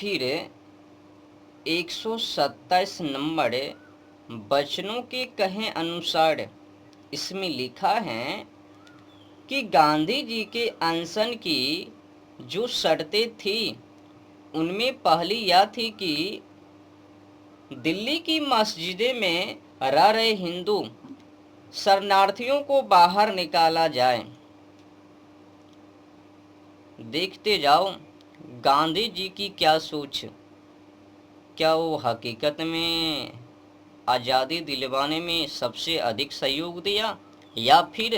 फिर 127 नंबर वचनों के कहे अनुसार इसमें लिखा है कि गांधी जी के अनशन की जो शर्तें थी उनमें पहली यह थी कि दिल्ली की मस्जिदों में रह रहे हिंदू शरणार्थियों को बाहर निकाला जाए। देखते जाओ गांधी जी की क्या सोच, क्या वो हकीकत में आज़ादी दिलवाने में सबसे अधिक सहयोग दिया या फिर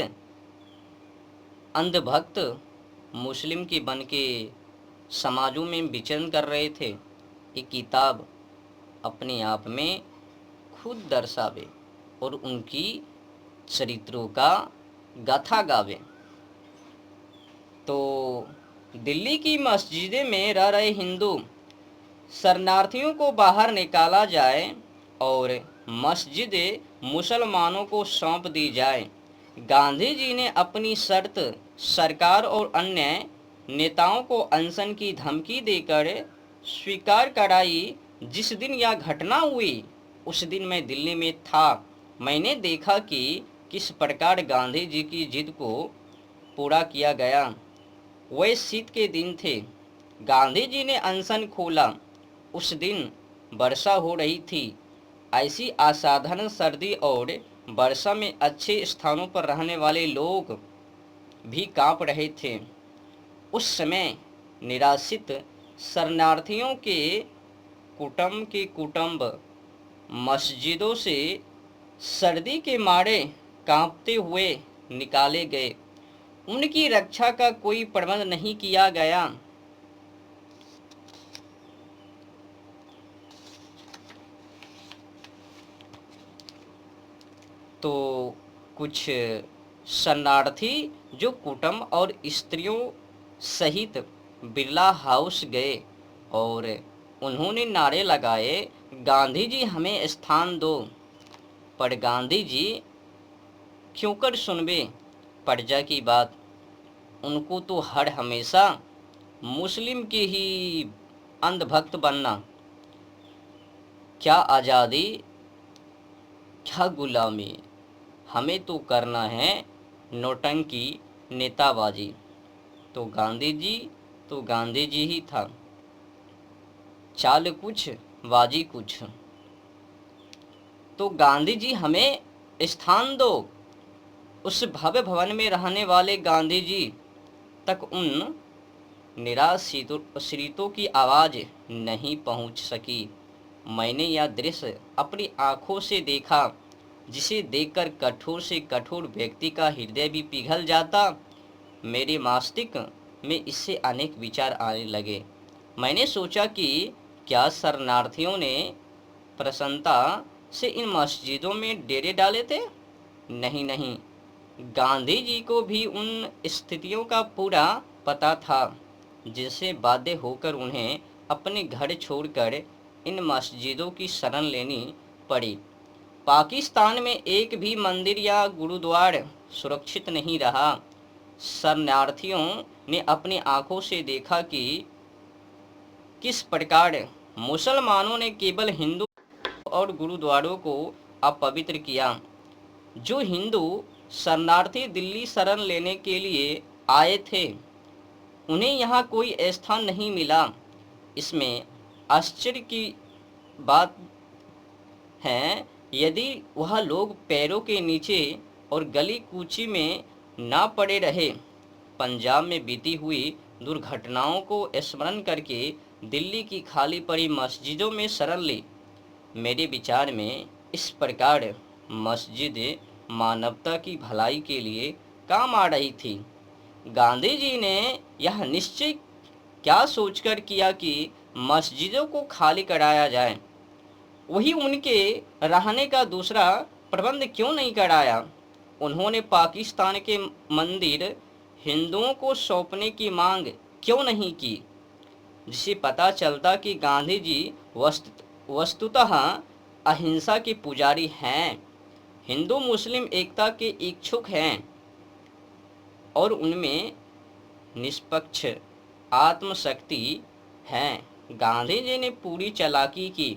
अंधभक्त मुस्लिम के बन के समाजों में विचरण कर रहे थे। ये किताब अपने आप में खुद दर्शावे और उनकी चरित्रों का गाथा गावे। तो दिल्ली की मस्जिदों में रह रहे हिंदू शरणार्थियों को बाहर निकाला जाए और मस्जिदें मुसलमानों को सौंप दी जाए। गांधी जी ने अपनी शर्त सरकार और अन्य नेताओं को अनशन की धमकी देकर स्वीकार कराई। जिस दिन यह घटना हुई उस दिन मैं दिल्ली में था। मैंने देखा कि किस प्रकार गांधी जी की जिद को पूरा किया गया। वह शीत के दिन थे। गांधी जी ने अनशन खोला। उस दिन वर्षा हो रही थी। ऐसी असाधारण सर्दी और वर्षा में अच्छे स्थानों पर रहने वाले लोग भी कांप रहे थे। उस समय निराश्रित शरणार्थियों के कुटुंब मस्जिदों से सर्दी के मारे कांपते हुए निकाले गए। उनकी रक्षा का कोई प्रबंध नहीं किया गया। तो कुछ शरणार्थी जो कुटुंब और स्त्रियों सहित बिरला हाउस गए और उन्होंने नारे लगाए, गांधी जी हमें स्थान दो। पर गांधी जी क्यों कर सुनबे प्रजा की बात। उनको तो हर हमेशा मुस्लिम के ही अंधभक्त बनना। क्या आज़ादी, क्या गुलामी, हमें तो करना है नौटंकी नेताबाजी। तो गांधी जी ही था। चाल कुछ बाजी कुछ। तो गांधी जी हमें स्थान दो। उस भव्य भवन में रहने वाले गांधी जी तक उन निराश्रितों की आवाज़ नहीं पहुंच सकी। मैंने यह दृश्य अपनी आंखों से देखा जिसे देखकर कठोर से कठोर व्यक्ति का हृदय भी पिघल जाता। मेरे मस्तिष्क में इससे अनेक विचार आने लगे। मैंने सोचा कि क्या शरणार्थियों ने प्रसन्नता से इन मस्जिदों में डेरे डाले थे? नहीं, गांधी जी को भी उन स्थितियों का पूरा पता था जिससे बाध्य होकर उन्हें अपने घर छोड़कर इन मस्जिदों की शरण लेनी पड़ी। पाकिस्तान में एक भी मंदिर या गुरुद्वारा सुरक्षित नहीं रहा। शरणार्थियों ने अपनी आंखों से देखा कि किस प्रकार मुसलमानों ने केवल हिंदू और गुरुद्वारों को अपवित्र किया। जो हिंदू शरणार्थी दिल्ली शरण लेने के लिए आए थे उन्हें यहाँ कोई स्थान नहीं मिला। इसमें आश्चर्य की बात है, यदि वह लोग पैरों के नीचे और गली कूची में ना पड़े रहे, पंजाब में बीती हुई दुर्घटनाओं को स्मरण करके दिल्ली की खाली पड़ी मस्जिदों में शरण ली। मेरे विचार में इस प्रकार मस्जिद मानवता की भलाई के लिए काम आ रही थी। गांधी जी ने यह निश्चय क्या सोचकर किया कि मस्जिदों को खाली कराया जाए, वही उनके रहने का दूसरा प्रबंध क्यों नहीं कराया? उन्होंने पाकिस्तान के मंदिर हिंदुओं को सौंपने की मांग क्यों नहीं की, जिससे पता चलता कि गांधी जी वस्तुतः अहिंसा के पुजारी हैं, हिंदू मुस्लिम एकता के इच्छुक हैं और उनमें निष्पक्ष आत्मशक्ति है। गांधी जी ने पूरी चालाकी की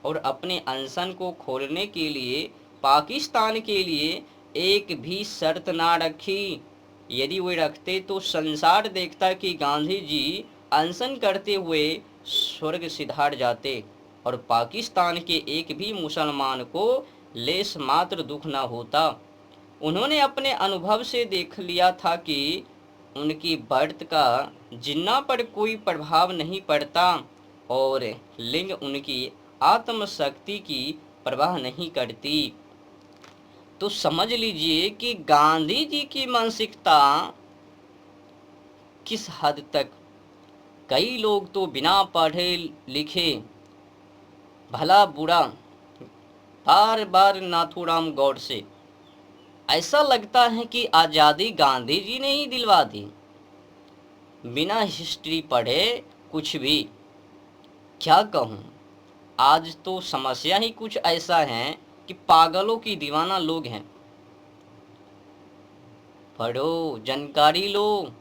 और अपने अनशन को खोलने के लिए पाकिस्तान के लिए एक भी शर्त ना रखी। यदि वे रखते तो संसार देखता कि गांधी जी अनशन करते हुए स्वर्ग सिधार जाते और पाकिस्तान के एक भी मुसलमान को लेश मात्र दुख न होता। उन्होंने अपने अनुभव से देख लिया था कि उनकी बढ़त का जिन्ना पर कोई प्रभाव नहीं पड़ता और लिंग उनकी आत्मशक्ति की परवाह नहीं करती। तो समझ लीजिए कि गांधी जी की मानसिकता किस हद तक। कई लोग तो बिना पढ़े लिखे भला बुरा बार बार नाथूराम गौडसे, ऐसा लगता है कि आज़ादी गांधी जी ने ही दिलवा दी। बिना हिस्ट्री पढ़े कुछ भी। क्या कहूँ, आज तो समस्या ही कुछ ऐसा है कि पागलों की दीवाना लोग हैं। पढ़ो, जानकारी लो।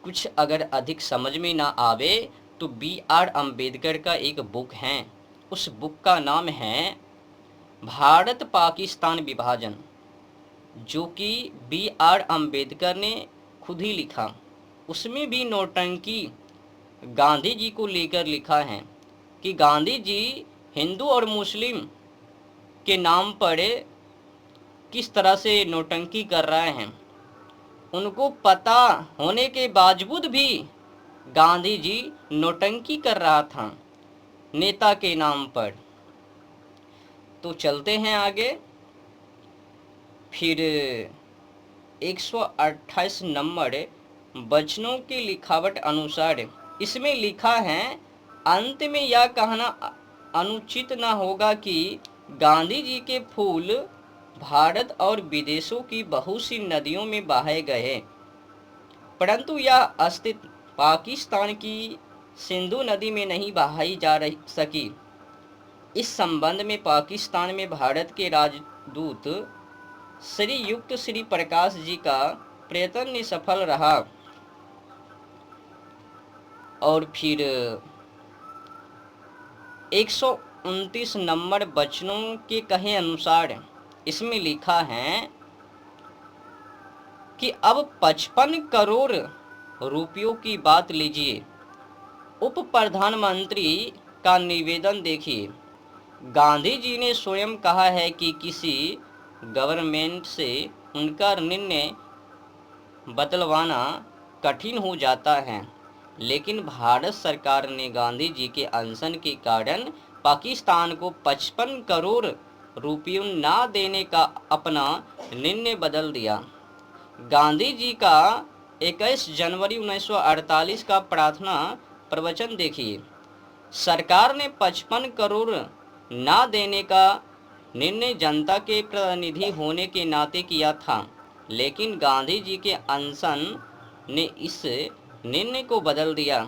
कुछ अगर अधिक समझ में ना आवे तो B.R. अम्बेडकर का एक बुक है, उस बुक का नाम है भारत पाकिस्तान विभाजन, जो कि B.R. अम्बेडकर ने खुद ही लिखा। उसमें भी नौटंकी गांधी जी को लेकर लिखा है कि गांधी जी हिंदू और मुस्लिम के नाम पर किस तरह से नौटंकी कर रहे हैं। उनको पता होने के बावजूद भी गांधी जी नौटंकी कर रहा था नेता के नाम पर। तो चलते हैं आगे। फिर 128 नंबर वचनों की लिखावट अनुसार इसमें लिखा है, अंत में यह कहना अनुचित न होगा कि गांधी जी के फूल भारत और विदेशों की बहुत सी नदियों में बहाए गए, परंतु यह अस्तित्व पाकिस्तान की सिंधु नदी में नहीं बहाई जा सकी। इस संबंध में पाकिस्तान में भारत के राजदूत श्रीयुक्त श्री प्रकाश जी का प्रयत्न निष्फल रहा। और फिर 129 नंबर वचनों के कहे अनुसार इसमें लिखा है कि अब 55 करोड़ रुपयों की बात लीजिए। उप प्रधानमंत्री का निवेदन देखिए। गांधी जी ने स्वयं कहा है कि किसी गवर्नमेंट से उनका निर्णय बदलवाना कठिन हो जाता है, लेकिन भारत सरकार ने गांधी जी के अनशन के कारण पाकिस्तान को 55 करोड़ रुपयों ना देने का अपना निर्णय बदल दिया। गांधी जी का 21 जनवरी 1948 का प्रार्थना प्रवचन देखिए। सरकार ने 55 करोड़ ना देने का निर्णय जनता के प्रतिनिधि होने के नाते किया था, लेकिन गांधी जी के अनशन ने इस निर्णय को बदल दिया।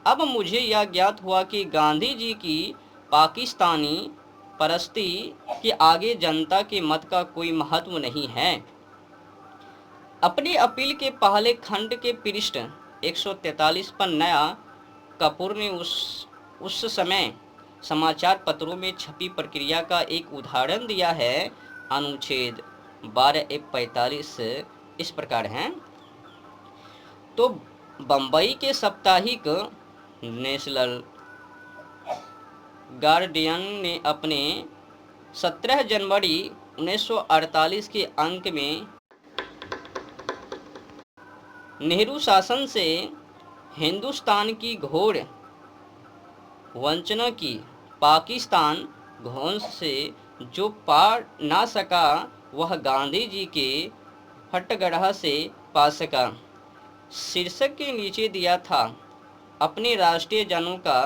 अब मुझे यह ज्ञात हुआ कि गांधी जी की पाकिस्तानी परस्ती के आगे जनता के मत का कोई महत्व नहीं है। अपनी अपील के पहले खंड के पृष्ठ 143 पर नया कपूर ने उस समय समाचार पत्रों में छपी प्रक्रिया का एक उदाहरण दिया है। अनुच्छेद 12(45) इस प्रकार है। तो बम्बई के साप्ताहिक नेशनल गार्डियन ने अपने 17 जनवरी 1948 के अंक में नेहरू शासन से हिंदुस्तान की घोर वंचना की, पाकिस्तान घोंस से जो पार ना सका वह गांधी जी के हथकड़घा से पा सका, शीर्षक के नीचे दिया था। अपने राष्ट्रीय जनों का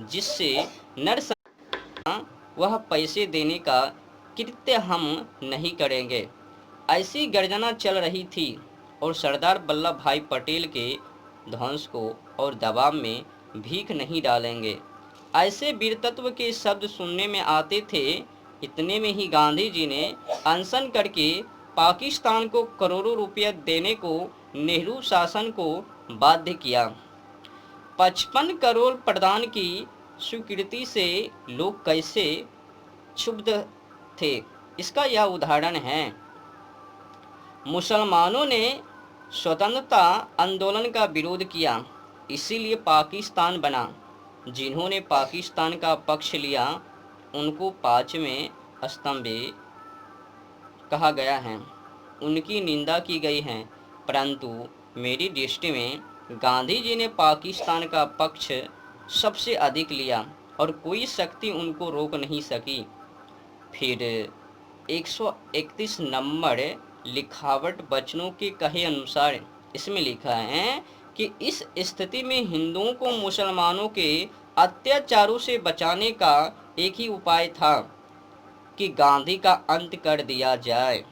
जिससे नर सका वह पैसे देने का कृत्य हम नहीं करेंगे, ऐसी गर्जना चल रही थी और सरदार वल्लभ भाई पटेल के ध्वंस को और दबाव में भीख नहीं डालेंगे, ऐसे वीरतत्व के शब्द सुनने में आते थे। इतने में ही गांधी जी ने अनशन करके पाकिस्तान को करोड़ों रुपया देने को नेहरू शासन को बाध्य किया। 55 करोड़ प्रदान की स्वीकृति से लोग कैसे क्षुब्ध थे, इसका यह उदाहरण है। मुसलमानों ने स्वतंत्रता आंदोलन का विरोध किया, इसीलिए पाकिस्तान बना। जिन्होंने पाकिस्तान का पक्ष लिया उनको पांचवें स्तंभ कहा गया है, उनकी निंदा की गई है। परंतु मेरी दृष्टि में गांधी जी ने पाकिस्तान का पक्ष सबसे अधिक लिया और कोई शक्ति उनको रोक नहीं सकी। फिर 131 नंबर लिखावट वचनों के कहे अनुसार इसमें लिखा है कि इस स्थिति में हिंदुओं को मुसलमानों के अत्याचारों से बचाने का एक ही उपाय था कि गांधी का अंत कर दिया जाए।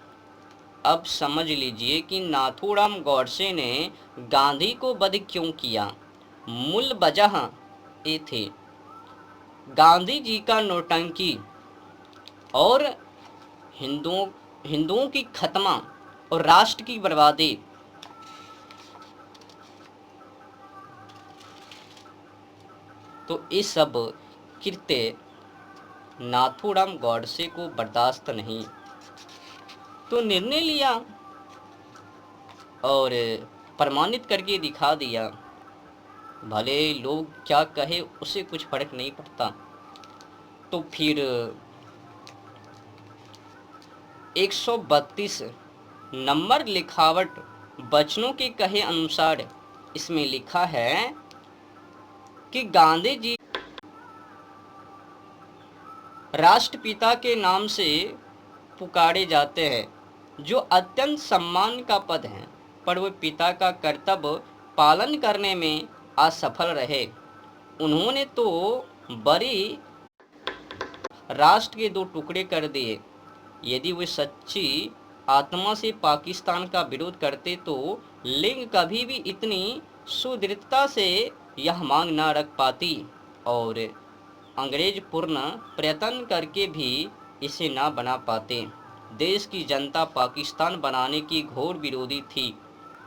अब समझ लीजिए कि नाथूराम गौडसे ने गांधी को वध क्यों किया। मूल वजह ये थे गांधी जी का नौटंकी और हिंदुओं की खत्मा और राष्ट्र की बर्बादी। तो ये सब कृत्य नाथूराम गौडसे को बर्दाश्त नहीं, तो निर्णय लिया और प्रमाणित करके दिखा दिया। भले लोग क्या कहे उसे कुछ फर्क नहीं पड़ता। तो फिर 132 नंबर लिखावट वचनों के कहे अनुसार इसमें लिखा है कि गांधी जी राष्ट्रपिता के नाम से पुकारे जाते हैं, जो अत्यंत सम्मान का पद है, पर वे पिता का कर्तव्य पालन करने में असफल रहे। उन्होंने तो बड़ी राष्ट्र के दो टुकड़े कर दिए। यदि वे सच्ची आत्मा से पाकिस्तान का विरोध करते तो लिंग कभी भी इतनी सुदृढ़ता से यह मांग न रख पाती और अंग्रेज पूर्ण प्रयत्न करके भी इसे न बना पाते। देश की जनता पाकिस्तान बनाने की घोर विरोधी थी,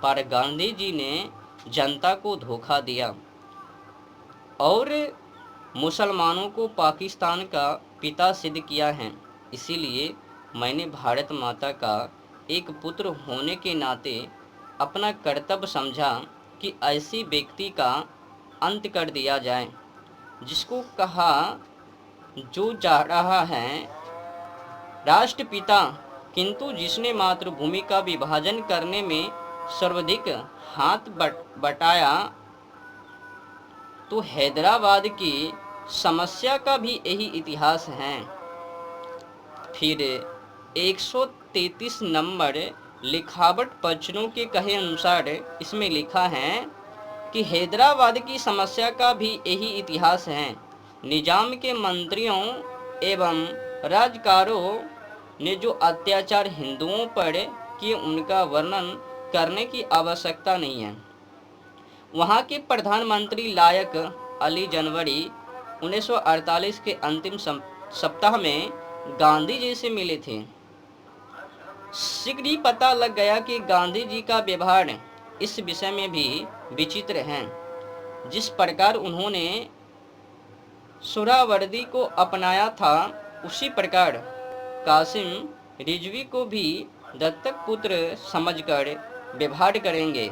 पर गांधी जी ने जनता को धोखा दिया और मुसलमानों को पाकिस्तान का पिता सिद्ध किया है। इसीलिए मैंने भारत माता का एक पुत्र होने के नाते अपना कर्तव्य समझा कि ऐसी व्यक्ति का अंत कर दिया जाए, जिसको कहा जो जा रहा है राष्ट्रपिता, किंतु जिसने मातृभूमि का विभाजन करने में सर्वाधिक हाथ बटाया। तो हैदराबाद की समस्या का भी यही इतिहास है। फिर 133 नंबर लिखावट वचनों के कहे अनुसार इसमें लिखा है कि हैदराबाद की समस्या का भी यही इतिहास है। निजाम के मंत्रियों एवं राजकारों ने जो अत्याचार हिंदुओं पर किए उनका वर्णन करने की आवश्यकता नहीं है। वहाँ के प्रधानमंत्री लायक अली जनवरी 1948 के अंतिम सप्ताह में गांधी जी से मिले थे। शीघ्र ही पता लग गया कि गांधी जी का व्यवहार इस विषय में भी विचित्र है। जिस प्रकार उन्होंने सुहरावर्दी को अपनाया था, उसी प्रकार कासिम रिजवी को भी दत्तक पुत्र समझकर व्यवहार करेंगे।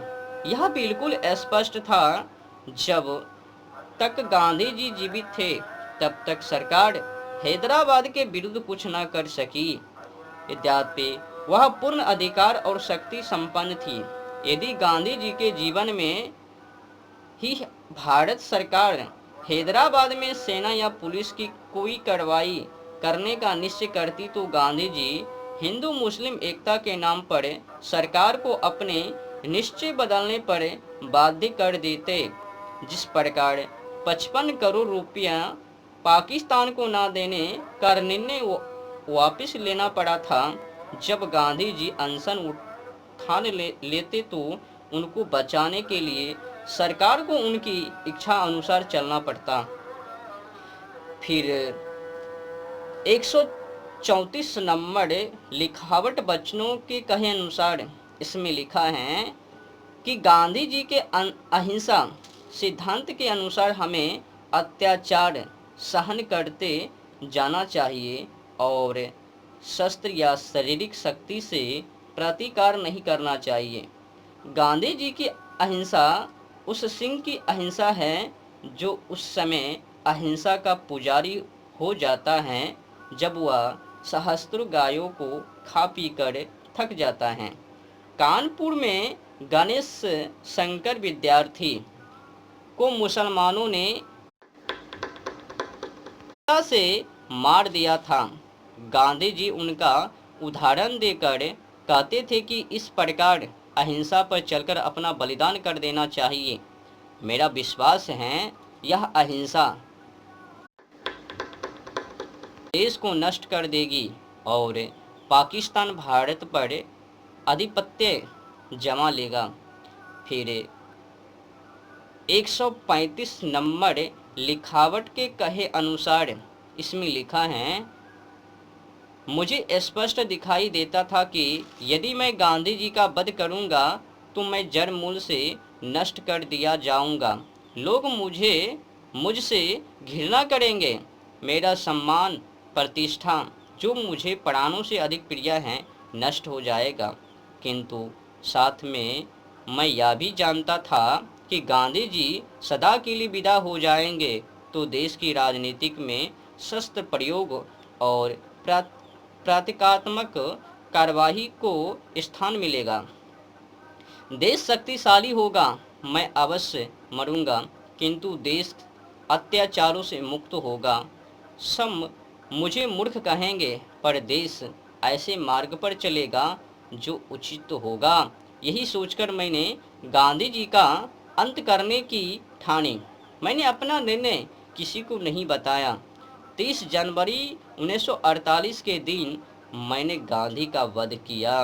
यह बिल्कुल स्पष्ट था। जब तक गांधी जी जीवित थे तब तक सरकार हैदराबाद के विरुद्ध कुछ न कर सकी। यद्यपि वह पूर्ण अधिकार और शक्ति संपन्न थी। यदि गांधी जी के जीवन में ही भारत सरकार हैदराबाद में सेना या पुलिस की कोई कार्रवाई करने का निश्चय करती तो गांधी जी हिंदू मुस्लिम एकता के नाम पर सरकार को अपने निश्चय बदलने पर बाध्य कर देते। जिस प्रकार 55 करोड़ रुपया पाकिस्तान को न देने का निर्णय वापस लेना पड़ा था। जब गांधी जी अनशन उठान लेते तो उनको बचाने के लिए सरकार को उनकी इच्छा अनुसार चलना पड़ता। फिर 134 नंबर लिखावट वचनों के कहे अनुसार इसमें लिखा है कि गांधी जी के अहिंसा सिद्धांत के अनुसार हमें अत्याचार सहन करते जाना चाहिए और शस्त्र या शारीरिक शक्ति से प्रतिकार नहीं करना चाहिए। गांधी जी की अहिंसा उस सिंह की अहिंसा है जो उस समय अहिंसा का पुजारी हो जाता है जब वह सहस्त्रों गायों को खा पी कर थक जाता है। कानपुर में गणेश शंकर विद्यार्थी को मुसलमानों ने से मार दिया था। गांधी जी उनका उदाहरण देकर कहते थे कि इस प्रकार अहिंसा पर चलकर अपना बलिदान कर देना चाहिए। मेरा विश्वास है यह अहिंसा देश को नष्ट कर देगी और पाकिस्तान भारत पर आधिपत्य जमा लेगा। फिर 135 नंबर लिखावट के कहे अनुसार इसमें लिखा है, मुझे स्पष्ट दिखाई देता था कि यदि मैं गांधी जी का वध करूंगा तो मैं जड़ मूल से नष्ट कर दिया जाऊंगा। लोग मुझसे घृणा करेंगे। मेरा सम्मान प्रतिष्ठा जो मुझे प्राणों से अधिक प्रिय है नष्ट हो जाएगा। किंतु साथ में मैं यह भी जानता था कि गांधी जी सदा के लिए विदा हो जाएंगे तो देश की राजनीतिक में शस्त्र प्रयोग और प्रतीकात्मक कार्यवाही को स्थान मिलेगा। देश शक्तिशाली होगा, मैं अवश्य मरूंगा, किंतु देश अत्याचारों से मुक्त होगा। सब मुझे मूर्ख कहेंगे पर देश ऐसे मार्ग पर चलेगा जो उचित होगा। यही सोचकर मैंने गांधी जी का अंत करने की ठानी। मैंने अपना निर्णय किसी को नहीं बताया। 30 जनवरी 1948 के दिन मैंने गांधी का वध किया।